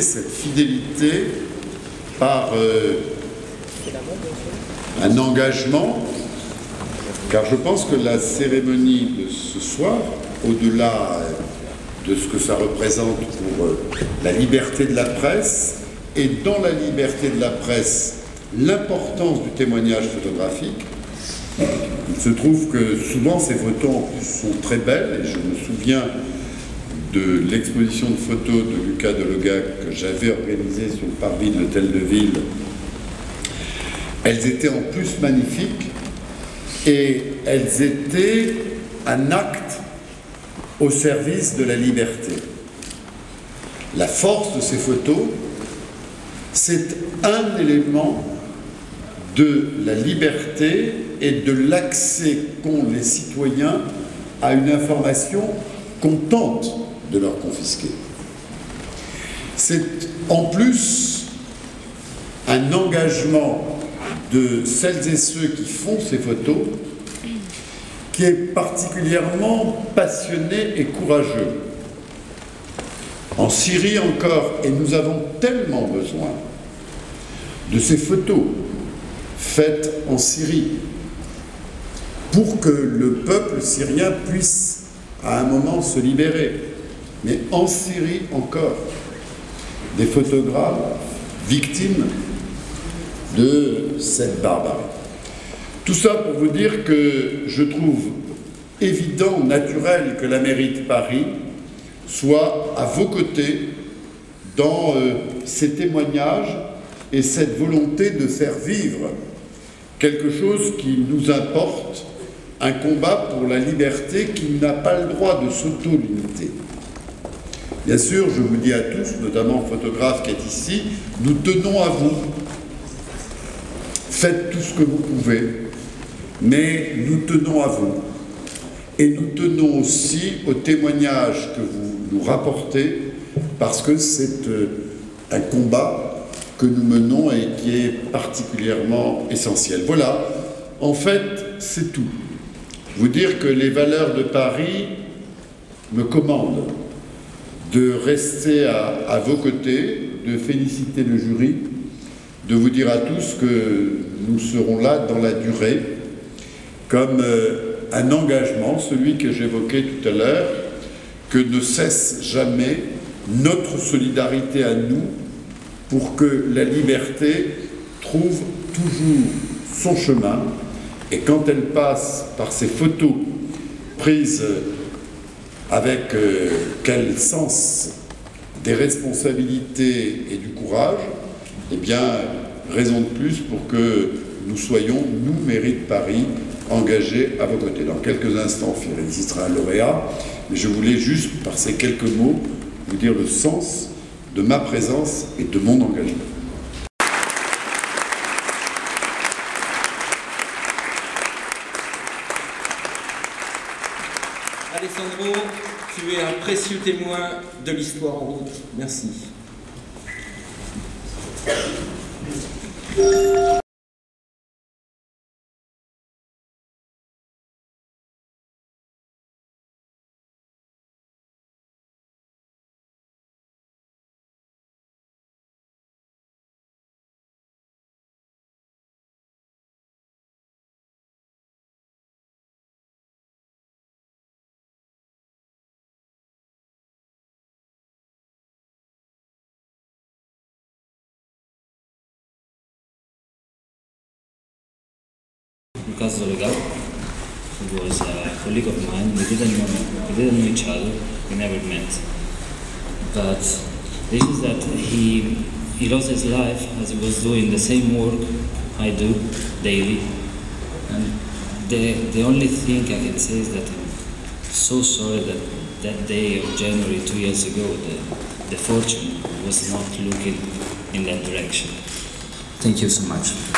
cette fidélité par un engagement, car je pense que la cérémonie de ce soir, au-delà de ce que ça représente pour la liberté de la presse, et dans la liberté de la presse, l'importance du témoignage photographique. Il se trouve que souvent ces photos en plus sont très belles, et je me souviens de l'exposition de photos de Lucas Delogac que j'avais organisée sur le parvis de l'Hôtel de Ville. Elles étaient en plus magnifiques et elles étaient un acte au service de la liberté. La force de ces photos, c'est un élément de la liberté et de l'accès qu'ont les citoyens à une information qu'on tente de leur confisquer. C'est en plus un engagement de celles et ceux qui font ces photos qui est particulièrement passionné et courageux. En Syrie encore, et nous avons tellement besoin de ces photos faites en Syrie pour que le peuple syrien puisse à un moment se libérer. Mais en Syrie encore, des photographes victimes de cette barbarie. Tout ça pour vous dire que je trouve évident, naturel que la mairie de Paris soit à vos côtés dans ces témoignages et cette volonté de faire vivre quelque chose qui nous importe, un combat pour la liberté qui n'a pas le droit de s'auto-limiter. Bien sûr, je vous dis à tous, notamment aux photographes qui est ici, nous tenons à vous. Faites tout ce que vous pouvez, mais nous tenons à vous. Et nous tenons aussi au témoignage que vous nous rapportez, parce que c'est un combat que nous menons et qui est particulièrement essentiel. Voilà, en fait, c'est tout. Vous dire que les valeurs de Paris me commandent de rester à vos côtés, de féliciter le jury, de vous dire à tous que nous serons là dans la durée, comme un engagement, celui que j'évoquais tout à l'heure, que ne cesse jamais notre solidarité à nous pour que la liberté trouve toujours son chemin. Et quand elle passe par ces photos prises avec quel sens des responsabilités et du courage, eh bien, raison de plus pour que nous soyons, nous, mairie de Paris, engagés à vos côtés. Dans quelques instants, il sera un lauréat, mais je voulais juste, par ces quelques mots, vous dire le sens de ma présence et de mon engagement. Alessandro, tu es un précieux témoin de l'histoire en route. Merci. Lucas Delogac, who was a colleague of mine. We didn't know each other. We never met. But this is that he lost his life as he was doing the same work I do daily. And the only thing I can say is that I'm so sorry that that day of January 2 years ago, the fortune was not looking in that direction. Thank you so much.